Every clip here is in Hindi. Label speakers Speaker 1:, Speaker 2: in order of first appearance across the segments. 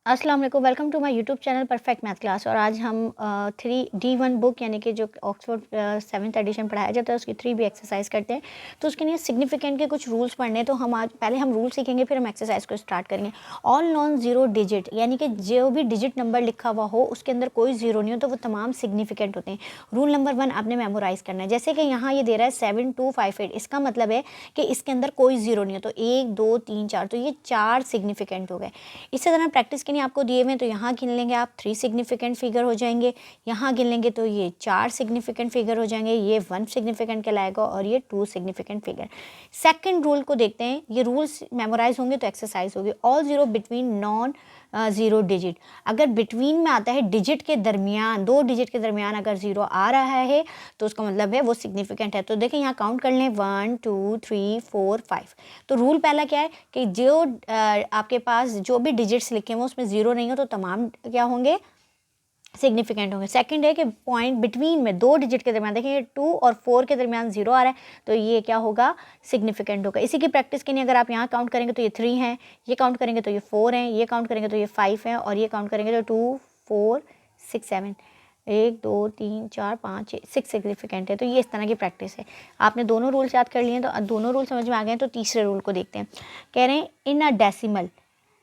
Speaker 1: अस्सलाम वालेकुम, welcome to my YouTube channel perfect math class. और आज हम 3D1 बुक यानी कि जो ऑक्सफोर्ड 7th एडिशन पढ़ाया जाता है उसकी 3B एक्सरसाइज करते हैं। तो उसके लिए सिग्निफिकेंट के कुछ रूल्स पढ़ने, तो हम आज पहले हम रूल सीखेंगे, फिर हम एक्सरसाइज को स्टार्ट करेंगे। ऑल नॉन जीरो डिजिट यानी कि जो भी डिजिट नंबर लिखा हुआ हो उसके अंदर कोई जीरो नहीं हो तो वो तमाम सिग्निफिकेंट होते हैं। रूल नंबर 1 आपने मेमोराइज करना है। जैसे कि यहाँ ये दे रहा है 7258, इसका मतलब है कि इसके अंदर कोई जीरो नहीं हो, तो 1 2 3 4, तो ये 4 सिग्निफिकेंट हो गए। इसी तरह प्रैक्टिस के लिए आपको दिए हुए हैं, तो यहाँ गिन लेंगे आप 3 सिग्निफिकेंट फिगर हो जाएंगे, यहाँ गिन लेंगे तो ये 4 सिग्निफिकेंट फिगर हो जाएंगे, ये 1 सिग्निफिकेंट कहलाएगा और ये 2 सिग्निफिकेंट फिगर। सेकंड रूल को देखते हैं, ये रूल्स मेमोराइज होंगे तो एक्सरसाइज होगी। All zero between non zero digit, अगर बिटवीन में आता है डिजिट के दरमियान, दो डिजिट के दरमियान अगर जीरो आ रहा है तो उसका मतलब है वो सिग्निफिकेंट है। तो देखें यहाँ काउंट कर लें 1 2 3 4 5। तो रूल पहला क्या है कि जो आपके पास जो भी डिजिट्स लिखे हुए उसमें जीरो नहीं हो तो तमाम क्या होंगे, सिग्निफिकेंट होंगे। सेकंड है कि पॉइंट बिटवीन में दो डिजिट के दरमियान, देखिए 2 और 4 के दरमियान जीरो आ रहा है तो ये क्या होगा, सिग्निफिकेंट होगा। इसी की प्रैक्टिस के लिए अगर आप यहाँ काउंट करेंगे तो ये 3 है, ये काउंट करेंगे तो ये 4 है, ये काउंट करेंगे तो ये 5 है और ये काउंट करेंगे तो 2 4 6 7, 1 2 3 4 5 6 सिग्निफिकेंट है। तो ये इस तरह की प्रैक्टिस है। आपने दोनों रूल्स याद कर लिए, तो दोनों रूल समझ में आ गए। तो तीसरे रूल को देखते हैं। कह रहे हैं in a decimal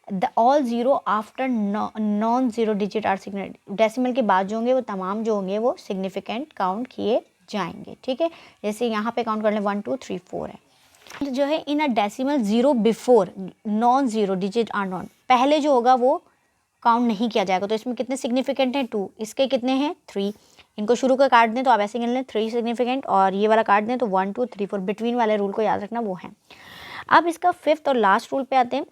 Speaker 1: the all zero after non zero digit are significant. Decimal के बाद जो होंगे वो तमाम जो होंगे वो सिग्निफिकेंट काउंट किए जाएंगे। ठीक है, जैसे यहाँ पे काउंट कर लें 1 2 3 4 है। जो है in a decimal zero before non zero digit are non, पहले जो होगा वो काउंट नहीं किया जाएगा। तो इसमें कितने सिग्निफिकेंट हैं, 2, इसके कितने हैं 3। इनको शुरू का काट दें तो आप ऐसे गिन लें 3 सिग्निफिकेंट, और ये वाला काट दें तो 1 2 3 4, बिटवीन वाले रूल को याद रखना वो है। अब इसका फिफ्थ और लास्ट रूल पे आते हैं।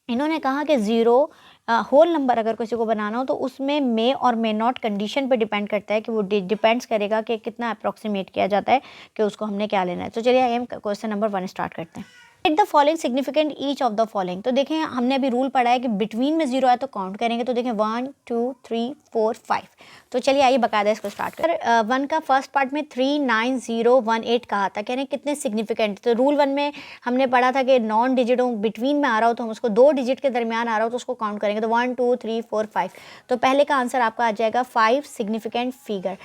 Speaker 1: इन्होंने कहा कि ज़ीरो होल नंबर अगर किसी को बनाना हो तो उसमें मे और मे नॉट कंडीशन पे डिपेंड करता है कि वो डिपेंड्स करेगा कि कितना अप्रॉक्सीमेट किया जाता है कि उसको हमने क्या लेना है। तो चलिए हम क्वेश्चन नंबर 1 स्टार्ट करते हैं। It the following significant each of the following. तो देखें हमने अभी रूल पढ़ा है कि बिटवीन में जीरो है तो काउंट करेंगे। तो देखें 1 2 3 4 5। तो चलिए आइए बकायदा इसको स्टार्ट करें। 1 का फर्स्ट पार्ट में 3 9 0 1 8 कहा था, कह रहे हैं कितने सिग्निफिकेंट। तो रूल 1 में हमने पढ़ा था कि नॉन डिजिट हो, बिटवीन में आ रहा हो तो हम उसको दो डिजिट के दरमियान आ रहा हो तो उसको काउंट करेंगे। तो 1 2 3 4 5। तो पहले का आंसर आपका आ जाएगा 5 सिग्निफिकेंट फिगर।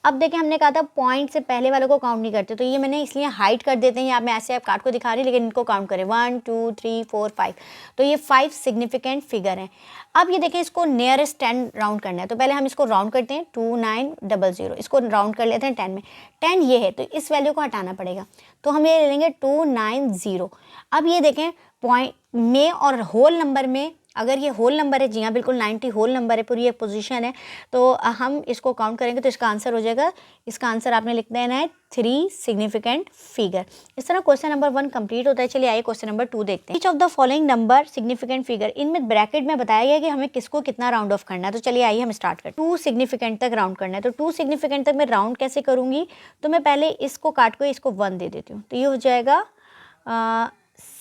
Speaker 1: अब देखें हमने कहा था पॉइंट से पहले वालों को काउंट नहीं करते, तो ये मैंने इसलिए हाइड कर देते हैं, या मैं ऐसे आप कार्ड को दिखा रही लेकिन इनको काउंट करें 1 2 3 4 5। तो ये 5 सिग्निफिकेंट फिगर हैं। अब ये देखें इसको नियरेस्ट 10 राउंड करना है, तो पहले हम इसको राउंड करते हैं 2900, इसको राउंड कर लेते हैं 10 में। 10 ये है तो इस वैल्यू को हटाना पड़ेगा, तो हम ये ले लेंगे 290। अब ये देखें पॉइंट में और होल नंबर में, अगर ये होल नंबर है, जी हाँ बिल्कुल 90 होल नंबर है, पूरी एक पोजीशन है, तो हम इसको काउंट करेंगे तो इसका आंसर हो जाएगा, इसका आंसर आपने लिख देना है 3 सिग्निफिकेंट फिगर। इस तरह क्वेश्चन नंबर 1 कंप्लीट होता है। चलिए आइए क्वेश्चन नंबर 2 देखते हैं। Each of the following number significant figure, इनमें ब्रैकेट में बताया गया है कि हमें किसको कितना राउंड ऑफ करना है। तो चलिए आइए हम स्टार्ट करें। 2 सिग्निफिकेंट तक राउंड करना है, तो 2 सिग्निफिकेंट तक मैं राउंड कैसे करूँगी, तो मैं पहले इसको काट को इसको 1 दे देती हूँ, तो ये हो जाएगा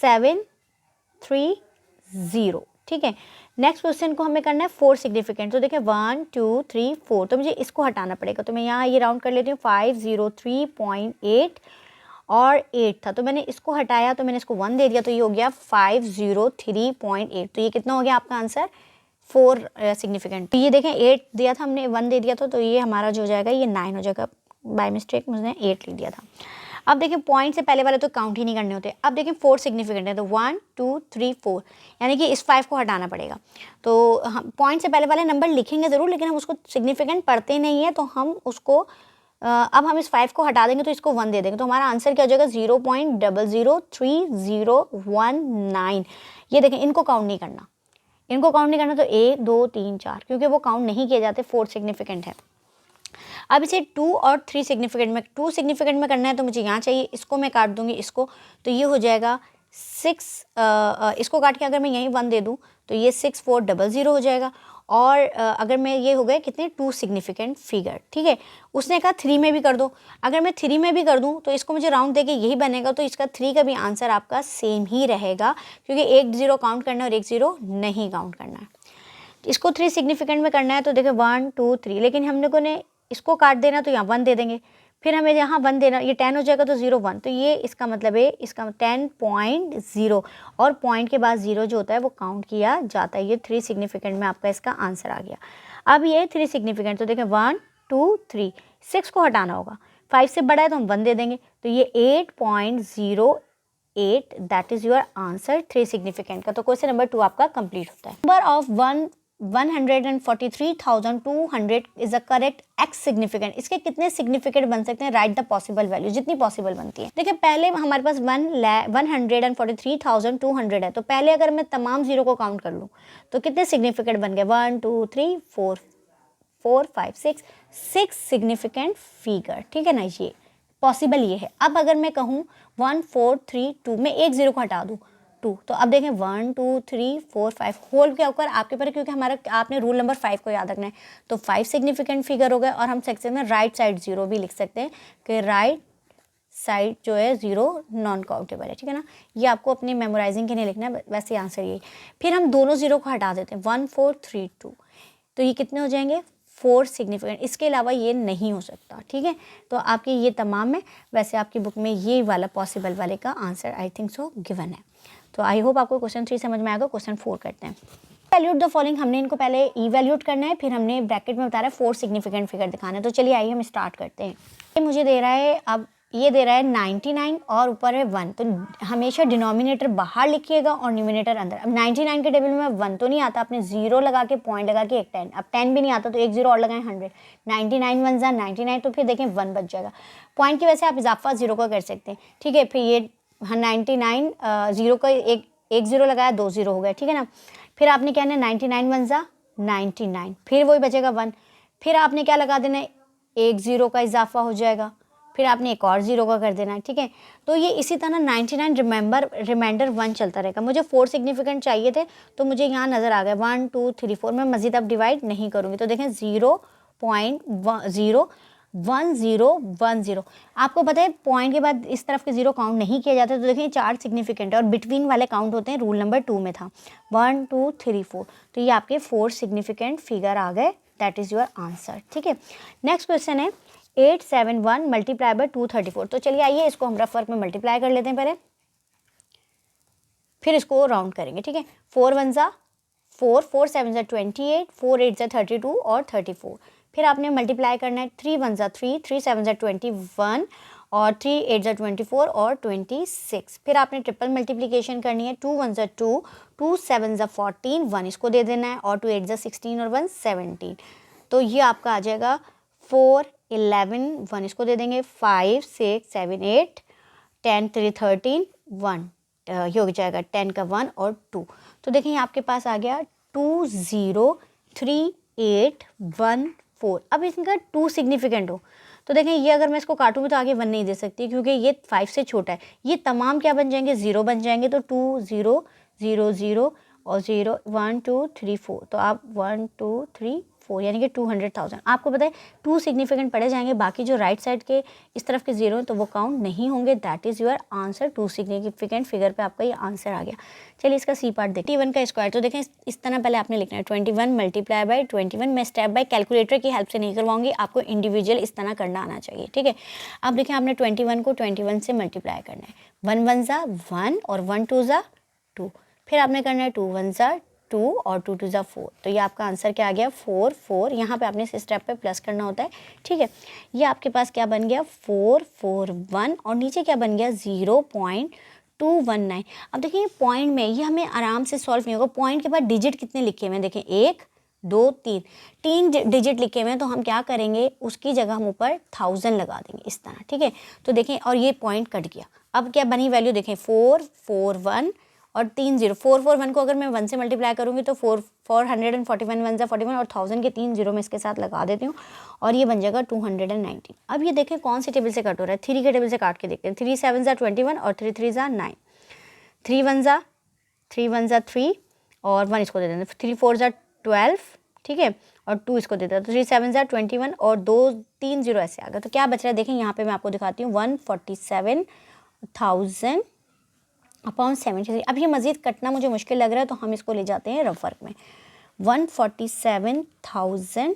Speaker 1: 7 3 0। ठीक है, नेक्स्ट क्वेश्चन को हमें करना है 4 सिग्निफिकेंट। तो देखिए 1 2 3 4, तो मुझे इसको हटाना पड़ेगा, तो मैं यहाँ ये राउंड कर लेती हूँ 503.8 और 8 था, तो मैंने इसको हटाया, तो मैंने इसको 1 दे दिया, तो ये हो गया 503.8। तो ये कितना हो गया आपका आंसर 4 सिग्निफिकेंट। तो ये देखें 8 दिया था हमने, 1 दे दिया था, तो ये हमारा जो हो जाएगा ये 9 हो जाएगा। बाय मिस्टेक मुझे 8 लिख दिया था। अब देखिए पॉइंट से पहले वाले तो काउंट ही नहीं करने होते। अब देखिए 4 सिग्निफिकेंट है, तो 1 2 3 4, यानी कि इस 5 को हटाना पड़ेगा। तो हम पॉइंट से पहले वाले नंबर लिखेंगे ज़रूर, लेकिन हम उसको सिग्निफिकेंट पढ़ते नहीं है, तो हम उसको अब हम इस 5 को हटा देंगे तो इसको 1 दे देंगे, तो हमारा आंसर क्या हो जाएगा 0.00319। ये देखें इनको काउंट नहीं करना, इनको काउंट नहीं करना, तो 1 2 3 4, क्योंकि वो काउंट नहीं किए जाते, 4 सिग्निफिकेंट है। अब इसे 2 और 3 सिग्निफिकेंट में, 2 सिग्निफिकेंट में करना है, तो मुझे यहाँ चाहिए, इसको मैं काट दूंगी इसको, तो ये हो जाएगा 6, इसको काट के अगर मैं यहीं 1 दे दूँ तो ये 6400 हो जाएगा। और अगर मैं ये हो गए कितने 2 सिग्निफिकेंट फिगर। ठीक है, उसने कहा 3 में भी कर दो, अगर मैं 3 में भी कर दूं तो इसको मुझे राउंड देके यही बनेगा, तो इसका 3 का भी आंसर आपका सेम ही रहेगा, क्योंकि एक 0 काउंट करना है और एक 0 नहीं काउंट करना है। इसको 3 सिग्निफिकेंट में करना है, तो देखिए 1 2 3, लेकिन हम लोगों ने इसको काट देना तो यहाँ 1 दे देंगे, फिर हमें यहाँ 1 देना, ये 10 हो जाएगा तो 0 1, तो ये इसका मतलब है इसका 10.0 और पॉइंट के बाद 0 जो होता है वो काउंट किया जाता है। ये 3 सिग्निफिकेंट में आपका इसका आंसर आ गया। अब ये 3 सिग्निफिकेंट, तो देखें 1 2 3, 6 को हटाना होगा, 5 से बड़ा है तो हम 1 दे देंगे, तो ये 8.08, that is your answer 3 significant का। तो क्वेश्चन नंबर 2 आपका कंप्लीट होता है। Number of 143,200 is a correct x significant. इसके कितने सिग्निफिकेंट बन सकते हैं? राइट द पॉसिबल वैल्यू, जितनी पॉसिबल बनती है। देखिए पहले हमारे पास 143,200 है, तो पहले अगर मैं तमाम जीरो को काउंट कर लूँ तो कितने सिग्निफिकेंट बन गए? 1 2 3 4 4 5 6 सिग्निफिकेंट फिगर, ठीक है ना, ये पॉसिबल ये है। अब अगर मैं कहूँ 1 4 3 2, मैं एक जीरो को हटा दूँ 2, तो अब देखें 1 2 3 4 5 होल क्या होकर आपके पर, क्योंकि हमारा आपने रूल नंबर 5 को याद रखना है, तो 5 सिग्निफिकेंट फिगर हो गए। और हम सेक्शन में राइट साइड 0 भी लिख सकते हैं कि राइट साइड जो है 0 नॉन काउंटेबल है, ठीक है ना। ये आपको अपनी मेमोराइजिंग के लिए लिखना है, वैसे आंसर यही। फिर हम दोनों 0 को हटा देते हैं, 1 4 3 2, तो ये कितने हो जाएंगे? 4 सिग्निफिकेंट। इसके अलावा ये नहीं हो सकता, ठीक है। तो आपके ये तमाम है, वैसे आपकी बुक में ये वाला पॉसिबल वाले का answer I think so given है। तो आई होप आपको क्वेश्चन 3 समझ में आएगा। क्वेश्चन 4 करते हैं। वैल्यूट द फॉलोइंग, हमने इनको पहले इवैल्यूट करना है, फिर हमने ब्रैकेट में बता रहा है 4 सिग्निफिकेंट फिगर दिखाना है। तो चलिए आइए हम स्टार्ट करते हैं। ये मुझे दे रहा है, अब ये दे रहा है 99 और ऊपर है 1, तो हमेशा डिनोमिनेटर बाहर लिखिएगा और न्यूमिनेटर अंदर। अब 99 के टेबल में 1 तो नहीं आता, आपने 0 लगा के पॉइंट लगा के एक 10, अब 10 भी नहीं आता तो एक 0 और लगाएं 100, 99 1 जा 99, तो फिर देखें 1 बच जाएगा। पॉइंट की वजह से आप इजाफा 0 का कर सकते हैं, ठीक है। फिर ये 99 0 का एक 0 लगाया, 2 0 हो गया, ठीक है ना। फिर आपने क्या है 99 1 जा 99, फिर वही बचेगा 1, फिर आपने क्या लगा देना है, एक 0 का इजाफा हो जाएगा, फिर आपने एक और 0 का कर देना है, ठीक है। तो ये इसी तरह 99 रिमाइंडर 1 चलता रहेगा। मुझे 4 सिग्निफिकेंट चाहिए थे, तो मुझे यहाँ नज़र आ गया 1 2 3 4। मैं मज़ीद अब डिवाइड नहीं करूँगी, तो देखें 0.01010। आपको पता है पॉइंट के बाद इस तरफ के 0 काउंट नहीं किया जाता, तो देखें 4 सिग्निफिकेंट है और बिटवीन वाले काउंट होते हैं, रूल नंबर 2 में था 1 2 3 4। तो ये आपके 4 सिग्निफिकेंट फिगर आ गए, दैट इज़ योर आंसर, ठीक है। नेक्स्ट क्वेश्चन है 871 मल्टीप्लाई बाय 234। तो चलिए आइए इसको हम रफ वर्क में मल्टीप्लाई कर लेते हैं पहले, फिर इसको राउंड करेंगे, ठीक है। 4 1 जा 4, 4 7 जा 28, 4 8 जा 32 और 34। फिर आपने मल्टीप्लाई करना है 3 1 जा 3, 3 7 जा 21 और 3 8 जा 24 और 26। फिर आपने ट्रिपल मल्टीप्लिकेशन करनी है, 2 1 जा 2, 2 7 जा 14, 1 इसको दे देना है, और 2 8 जा 16 और 1 17। तो ये आपका आ जाएगा 4 11, 1 इसको दे देंगे, 5 6 7 8 10 3 13 1, ये हो जाएगा 10 का 1 और 2। तो देखें आपके पास आ गया 2 0 3 8 1 4। अब इनका 2 सिग्निफिकेंट हो, तो देखें ये अगर मैं इसको काटूँ तो आगे 1 नहीं दे सकती, क्योंकि ये 5 से छोटा है। ये तमाम क्या बन जाएंगे? 0 बन जाएंगे। तो 2 0 0 0 और 0 1 2 3 4, तो आप 1 2 3 4 यानी कि 200,000। आपको पता है 2 सिग्निफिकेंट पढ़े जाएंगे, बाकी जो राइट साइड के इस तरफ के 0 हैं तो वो काउंट नहीं होंगे, that is your answer. 2 significant figure पे आपका ये आंसर आ गया। चलिए इसका सी पार्ट देखिए। 21 का स्क्वायर, तो देखें इस तरह पहले आपने लिखना है 21 मल्टीप्लाई बाय 21। मैं स्टेप बाय कैलकुलेटर की हेल्प से नहीं करवाऊंगी, आपको इंडिविजुअल इस तरह करना आना चाहिए, ठीक है। अब देखें आपने 21 को 21 से मल्टीप्लाई करना है, 1 1 जा 1 और 1 2 जा 2, फिर आपने करना है 2 1 जा 2 और 2 2 जा 4। तो ये आपका आंसर क्या आ गया? 4 4। यहाँ पे आपने इस स्टेप पे प्लस करना होता है, ठीक है। ये आपके पास क्या बन गया? 4 4 1 और नीचे क्या बन गया? 0.219। अब देखिए पॉइंट में ये हमें आराम से सॉल्व नहीं होगा। पॉइंट के बाद डिजिट कितने लिखे हुए हैं? देखें 1 2 3 डिजिट लिखे हुए हैं, तो हम क्या करेंगे उसकी जगह हम ऊपर 1000 लगा देंगे इस तरह, ठीक है। तो देखें और ये पॉइंट कट गया। अब क्या बनी वैल्यू? देखें 4 4 1 और 3 0। 4 4 1 को अगर मैं 1 से मल्टीप्लाई करूँगी तो 441 1 जा 41 और 1000 के 3 0 में इसके साथ लगा देती हूँ और ये बन जाएगा 219। अब ये देखें कौन सी टेबल से कट हो रहा है? 3 के टेबल से काट के देखते हैं। 3 7 जा 21 और 3 3 जा 9, 3 1 जा 3 और 1 इसको दे देते हैं, 3 4 जा 12, ठीक है, और 2 इसको देता है। तो 3 7 जा 21 और 2 3 0 ऐसे आ गया। तो क्या बच रहा है? देखें यहाँ पे मैं आपको दिखाती हूँ 147,000 अपॉन 73। अब ये मज़ीद कटना मुझे मुश्किल लग रहा है, तो हम इसको ले जाते हैं रफ वर्क में। 147,000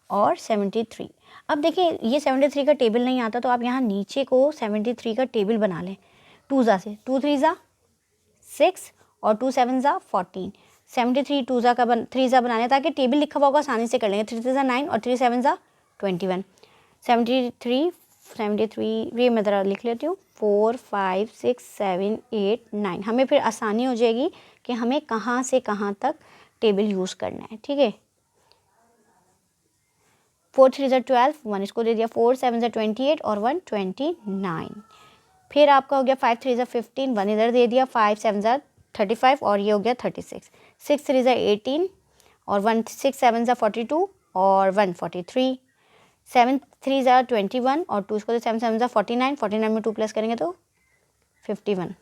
Speaker 1: और 73। अब देखिए ये 73 का टेबल नहीं आता तो आप यहाँ नीचे को 73 का टेबल बना लें 2 से, 2 3 6 और 2 7 14। 73 2 का 3 बनाने ताकि टेबल लिखा हुआ होगा आसानी से कर लेंगे। 3 3 9 और 3 7 21। 73 ये मैं ज़रा लिख लेती हूँ 4 5 6 7 8 9। हमें फिर आसानी हो जाएगी कि हमें कहाँ से कहाँ तक टेबल यूज़ करना है। ठीक है, 4 3 12, 1 इसको दे दिया, 4 7 28 और 1 29। फिर आपका हो गया 5 3 15, 1 इधर दे दिया, 5 7 35 और ये हो गया 36। 6 3 18 और 1 6 7 42 और 1 43। 7 3 21 और 2 इसको 7 7 49, 49 में 2 प्लस करेंगे तो 51।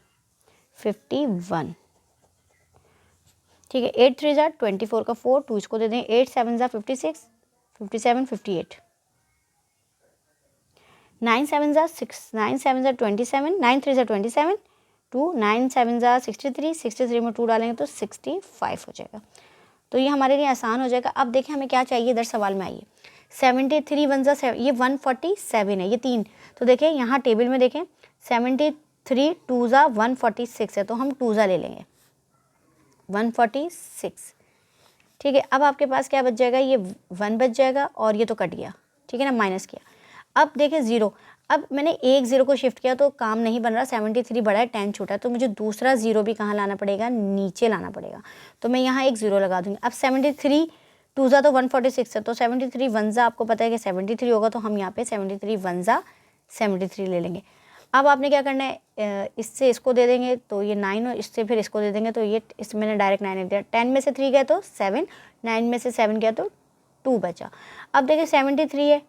Speaker 1: ठीक है, 8 3 24 का 4, 2 इसको दे दें, 8 7 56, 57 58। 9 7 6, 9 7 27, 9 3 27, 2 9 7 63, 63 में 2 डालेंगे तो 65 हो जाएगा। तो ये हमारे लिए आसान हो जाएगा। अब देखें हमें क्या चाहिए, इधर सवाल में आइए। 73 1 ये 147 है, ये 3। तो देखें यहाँ टेबल में देखें 73 2 146 है, तो हम 2 ले लेंगे 146। ठीक है, अब आपके पास क्या बच जाएगा, ये 1 बच जाएगा और ये तो कट गया। ठीक है ना, माइनस किया। अब देखें 0, अब मैंने एक 0 को शिफ्ट किया तो काम नहीं बन रहा। 73 बड़ा है, 10 छोटा है, तो मुझे दूसरा 0 भी कहाँ लाना पड़ेगा, नीचे लाना पड़ेगा। तो मैं यहाँ एक 0 लगा दूँगी। अब 73 2 तो 146 है, तो 73 1 आपको पता है कि 73 होगा, तो हम यहाँ पे 73 1 73 ले लेंगे। अब आपने क्या करना है, इससे इसको दे देंगे तो ये 9 और इससे फिर इसको दे देंगे तो ये, इसमें मैंने डायरेक्ट 9 दिया। 10 में से 3 गया तो 7, 9 में से 7 गया तो 2 बचा। अब देखिए 73 है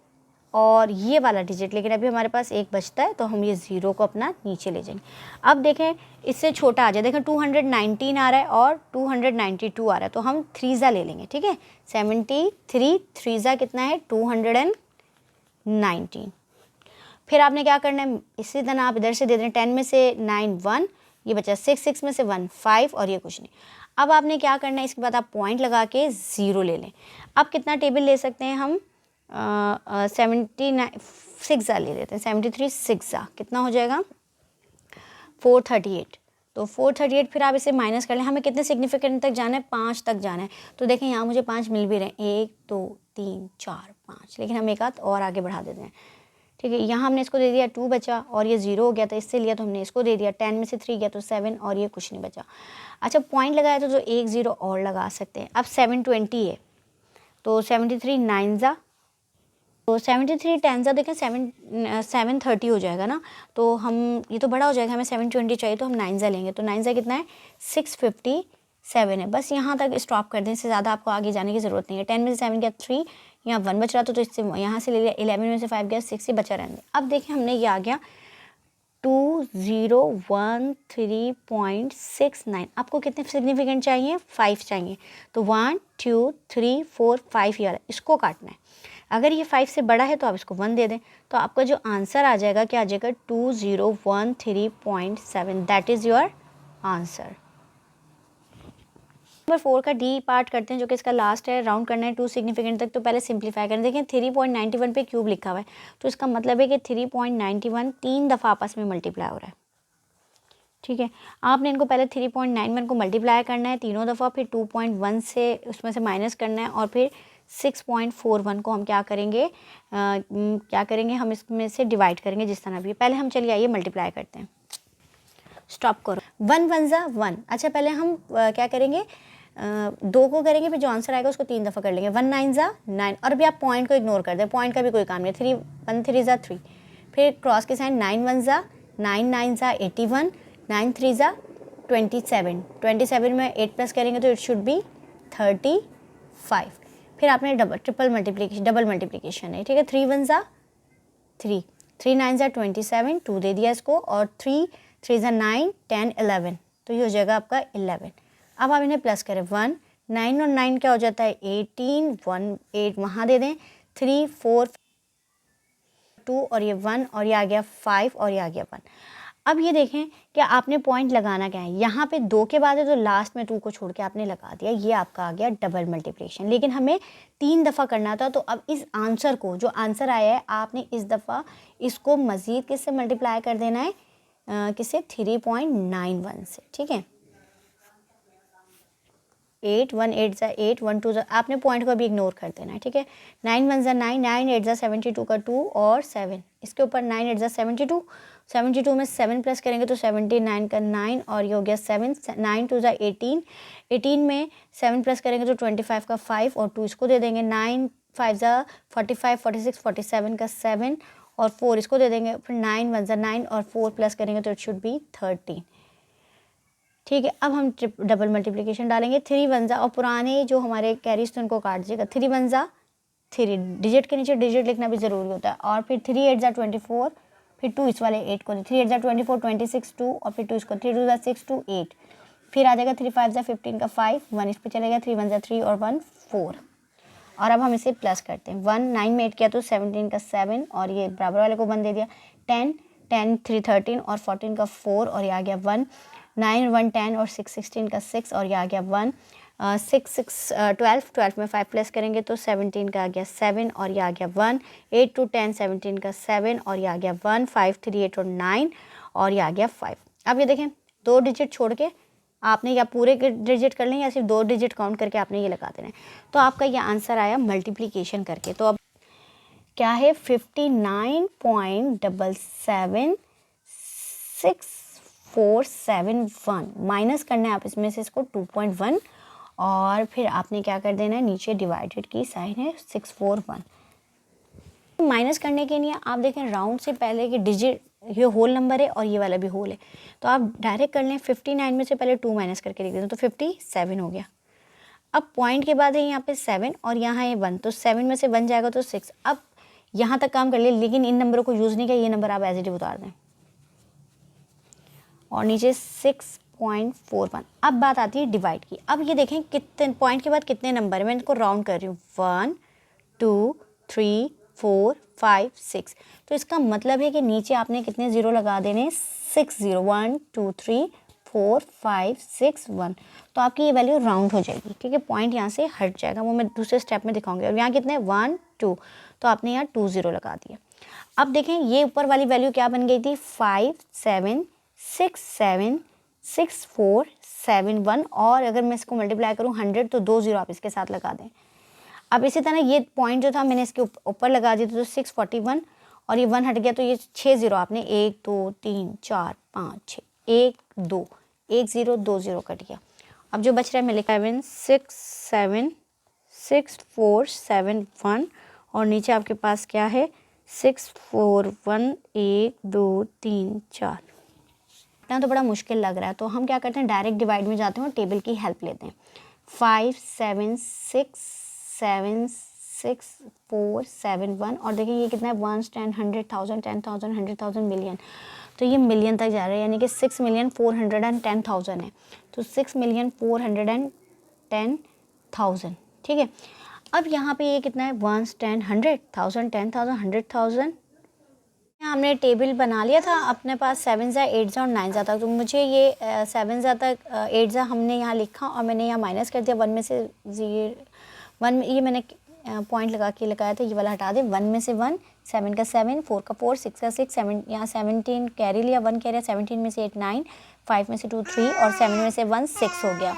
Speaker 1: और ये वाला डिजिट, लेकिन अभी हमारे पास एक बचता है, तो हम ये 0 को अपना नीचे ले जाएंगे। अब देखें इससे छोटा आ जाए, देखें 219 आ रहा है और 292 आ रहा है, तो हम 3 ले लेंगे। ठीक है, 73 3 कितना है 219। फिर आपने क्या करना है, इसी तरह आप इधर से दे दें, 10 में से 9 1, ये बचा 6, 6 में से 1 5 और ये कुछ नहीं। अब आपने क्या करना है, इसके बाद आप पॉइंट लगा के 0 ले लें। अब कितना टेबल ले सकते हैं हम, 79 6 ले लेते हैं। 73 6 कितना हो जाएगा 438। तो 438 फिर आप इसे माइनस कर लें। हमें कितने सिग्निफिकेंट तक जाना है, 5 तक जाना है। तो देखें यहाँ मुझे 5 मिल भी रहे हैं, 1 2 3 4 5, लेकिन हम एक आध और आगे बढ़ा देते हैं। ठीक है, यहाँ हमने इसको दे दिया 2 बचा और ये 0 हो गया था, इससे लिया तो हमने इसको दे दिया। 10 में से 3 गया तो 7 और ये कुछ नहीं बचा। अच्छा, पॉइंट लगाया तो जो एक 0 और लगा सकते हैं। अब 720 है, तो 73 9 तो 73 10 देखें 730 हो जाएगा ना, तो हम ये तो बड़ा हो जाएगा, हमें 720 चाहिए, तो हम 9 लेंगे। तो 9 कितना है 657 है। बस यहाँ तक स्टॉप कर दें, इससे ज़्यादा आपको आगे जाने की ज़रूरत नहीं है। 10 में से 7 गया 3, यहाँ 1 बच रहा था तो इससे यहाँ से ले लिया। 11 में से 5 गया 6, ही बचा रहने। अब देखें हमने ये आ गया 2013.69। आपको कितने सिग्निफिकेंट चाहिए, 5 चाहिए, तो 1 2 3 4 5 ये वाला, इसको काटना है। अगर ये 5 से बड़ा है तो आप इसको 1 दे दें, तो आपका जो आंसर आ जाएगा क्या आ जाएगा 2013.7। That is your answer. Number 4 का डी पार्ट करते हैं, जो कि इसका लास्ट है। राउंड करना है 2 सिग्निफिकेंट तक, तो पहले सिंप्लीफाई करें। देखें 3.91 पे क्यूब लिखा हुआ है, तो इसका मतलब है कि 3.91 3 दफ़ा आपस में मल्टीप्लाई हो रहा है। ठीक है, आपने इनको पहले 3.91 को मल्टीप्लाई करना है तीनों दफ़ा, फिर 2.1 से उसमें से माइनस करना है, और फिर 6.41 को हम क्या करेंगे, हम इसमें से डिवाइड करेंगे जिस तरह भी। पहले हम चलिए आइए मल्टीप्लाई करते हैं। स्टॉप करो, 1 1 1। अच्छा, पहले हम क्या करेंगे, 2 को करेंगे, फिर जो आंसर आएगा उसको 3 दफ़ा कर लेंगे। 1 9 9, और अभी आप पॉइंट को इग्नोर कर दें, पॉइंट का भी कोई काम नहीं। 3 1 3 3, फिर क्रॉस के साइन 9 1 9 9 81, 9 3 27, 27 में 8 प्लस करेंगे तो इट शुड बी 35। फिर आपने डबल मल्टीप्लिकेशन है। ठीक है, 3 1 3, 3 9 27, 2 दे दिया इसको, और 3 3 9 10 11, तो ये हो जाएगा आपका 11। अब आप इन्हें प्लस करें, 1 9 और 9 क्या हो जाता है 18, 1 8 वहाँ दे दें, 3 4 2 और ये 1 और ये आ गया 5 और ये आ गया 1। अब ये देखें कि आपने पॉइंट लगाना क्या है, यहाँ पे 2 के बाद है तो लास्ट में 2 को छोड़ के आपने लगा दिया, ये आपका आ गया डबल मल्टीप्लिकेशन। लेकिन हमें 3 दफ़ा करना था, तो अब इस आंसर को, जो आंसर आया है, आपने इस दफ़ा इसको मज़ीद किससे मल्टीप्लाई कर देना है, किससे, 3.91 से, ठीक है। 8 1 8 ज़ा 8 1 2 ज़ा, आपने पॉइंट को अभी इग्नोर कर देना है, ठीक है। 9 1 ज़ा 9, 9 8 ज़ा 72 का 2 और 7, इसके ऊपर 9 8 ज़ा 72, 72 में 7 प्लस करेंगे तो 79 का 9 और ये हो गया 7, 9 2 ज़ा 18, 18 में 7 प्लस करेंगे तो 25 का 5 और 2 इसको दे देंगे, 9 5 ज़ा 45 46 47 का 7 और 4 इसको दे देंगे, फिर 9 1 ज़ा 9 और 4 प्लस करेंगे तो इट शुड बी 13, ठीक है। अब हम डबल मल्टीप्लिकेशन डालेंगे, 3 1 ज़ा, और पुराने जो हमारे कैरीज थे उनको काट दीजिएगा, 3 1 ज़ा 3, डिजिट के नीचे डिजिट लिखना भी ज़रूरी होता है, और फिर 3 8 ज़ा 24, फिर 2 इस वाले 8 को, 3 8 ज़ा 24 26 2 और फिर 2 इसको, 3 2 ज़ा 6 2 8, फिर आ जाएगा 3 5 ज़ा 15 का 5, 1 इस पर चलेगा, 3 1 ज़ा 3 और 1 4, और अब हम इसे प्लस करते हैं, 1 9 में 8 किया तो 17 का 7 और ये बराबर वाले को 1 दे दिया, 10 10 3 13 और 14 का 4 और ये आ गया 1, 9 1 10 और 6 16 का 6 और ये आ गया 1, 6 6 12 12 में 5 प्लस करेंगे तो 17 का आ गया 7 और ये आ गया 1, 8 2 10 17 का 7 और ये आ गया 1, 5 3 8 और 9 और ये आ गया 5। अब ये देखें 2 डिजिट छोड़ के आपने या पूरे डिजिट कर लें या सिर्फ 2 डिजिट काउंट करके आपने ये लगा देना है, तो आपका ये आंसर आया मल्टीप्लिकेशन करके। तो अब क्या है, 59.647 माइनस करना है आप इसमें से इसको 2.1 और फिर आपने क्या कर देना है, नीचे डिवाइडेड की साइन है 641। माइनस करने के लिए आप देखें राउंड से पहले कि डिजिट, ये होल नंबर है और ये वाला भी होल है, तो आप डायरेक्ट कर लें, 59 में से पहले 2 माइनस करके लिख दें तो 57 हो गया। अब पॉइंट के बाद है यहाँ पे 7 और यहाँ है 1, तो 7 में से 1 जाएगा तो 6। अब यहाँ तक काम कर ले, लेकिन इन नंबरों को यूज़ नहीं किया, ये नंबर आप एज इट इज उतार दें और नीचे 6.41। अब बात आती है डिवाइड की। अब ये देखें कितने पॉइंट के बाद कितने नंबर है, मैं इनको राउंड कर रही हूँ, 1 2 3 4 5 6, तो इसका मतलब है कि नीचे आपने कितने ज़ीरो लगा देने, 6 0, 1 2 3 4 5 6 1, तो आपकी ये वैल्यू राउंड हो जाएगी, ठीक है। पॉइंट यहाँ से हट जाएगा, वो मैं दूसरे स्टेप में दिखाऊंगी। और यहाँ कितने 1 2, तो आपने यहाँ 2 0 लगा दिया। अब देखें ये ऊपर वाली वैल्यू क्या बन गई थी, 5 7 6 7 6 4 7 1, और अगर मैं इसको मल्टीप्लाई करूँ 100 तो 2 0 आप इसके साथ लगा दें। अब इसी तरह ये पॉइंट जो था मैंने इसके ऊपर लगा दिया तो 641 और ये 1 हट गया तो ये 6 0 आपने 1 2 3 4 5 6 1 2 1 0 2 0 कट गया। अब जो बच रहा है मैं लिखा 7 6 7 6 4 7 1 और नीचे आपके पास क्या है 6 4 1 1 2 3 4। इतना तो बड़ा मुश्किल लग रहा है, तो हम क्या करते हैं डायरेक्ट डिवाइड में जाते हैं और टेबल की हेल्प लेते हैं। 5 7 6 7 6 4 7 1 और देखिए ये कितना है 1 10 100,000 10,000 100,000 मिलियन, तो ये मिलियन तक जा रहा है, यानी कि 6,410,000 है, तो 6,410,000, ठीक है। अब यहाँ पे ये कितना है 1 10 100,000 10,000 100,000। हमने टेबल बना लिया था अपने पास 7 ज़ा 8 ज़ा और 9 ज़ा तक, तो मुझे ये 7 ज़ा तक 8 ज़ा हमने यहाँ लिखा और मैंने यहाँ माइनस कर दिया 1 में से 1, ये मैंने पॉइंट लगा के लगाया था, ये वाला हटा दे, 1 में से 1 7 का 7 4 का 4 6 का 6 7, यहाँ 17 कैरी लिया 1 कैरी, 17 में से 8 9 5 में से 2 3 और 7 में से 1 6 हो गया।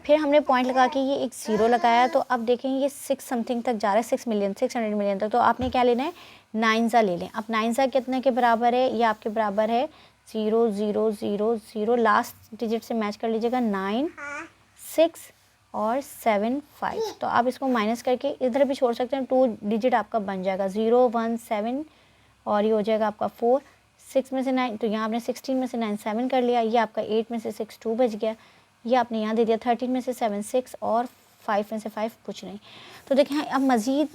Speaker 1: फिर हमने पॉइंट लगा के ये एक 0 लगाया, तो अब देखें ये 6 समथिंग तक जा रहा है, 6 मिलियन 600 मिलियन तक, तो आपने क्या लेना है 9 ज़ा ले लें। अब 9 ज़ा कितने के बराबर है, ये आपके बराबर है 0 0 0 0, लास्ट डिजिट से मैच कर लीजिएगा 9 6 और 7 5, तो आप इसको माइनस करके इधर भी छोड़ सकते हैं, 2 डिजिट आपका बन जाएगा 0 1 7 और ये हो जाएगा आपका 4 6 में से 9, तो यहाँ आपने 16 में से 9 7 कर लिया, ये आपका 8 में से 6 2 बच गया, ये आपने यहाँ दे दिया 13 में से 7 6 और 5 में से 5 कुछ नहीं। तो देखें अब मज़ीद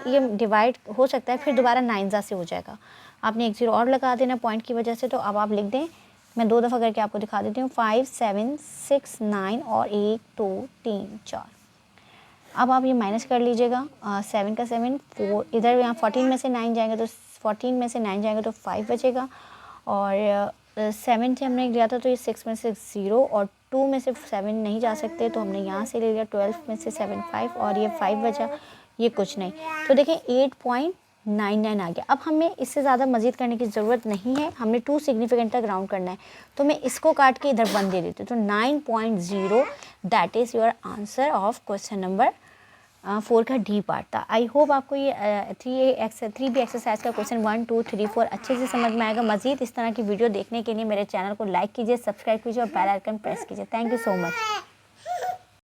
Speaker 1: ये डिवाइड हो सकता है, फिर दोबारा 9 ज़ा से हो जाएगा, आपने एक 0 और लगा देना पॉइंट की वजह से। तो अब आप लिख दें, मैं 2 दफ़ा करके आपको दिखा देती हूँ, 5 7 6 9 और 1 2 3 4। अब आप ये माइनस कर लीजिएगा, 7 का 7 4, इधर यहाँ 14 में से 9 जाएंगे तो 14 में से 9 जाएंगे तो 5 बचेगा, और 7 से हमने लिया था तो ये 6 में से 0 और 2 में से 7 नहीं जा सकते, तो हमने यहाँ से ले लिया 12 में से 7 5 और ये 5 बचा, ये कुछ नहीं। तो देखें 8.99 आ गया। अब हमें इससे ज़्यादा मज़ीद करने की ज़रूरत नहीं है, हमने 2 सिग्निफिकेंट तक राउंड करना है। तो मैं इसको काट के इधर 1 दे देती हूँ, तो 9.0 that is your answer of question number 4 का डी पार्ट था। आई होप आपको ये 3B एक्सरसाइज का क्वेश्चन 1 2 3 4 अच्छे से समझ में आएगा। मज़ीद इस तरह की वीडियो देखने के लिए मेरे चैनल को लाइक कीजिए, सब्सक्राइब कीजिए और बेल आइकन प्रेस कीजिए। Thank you so much.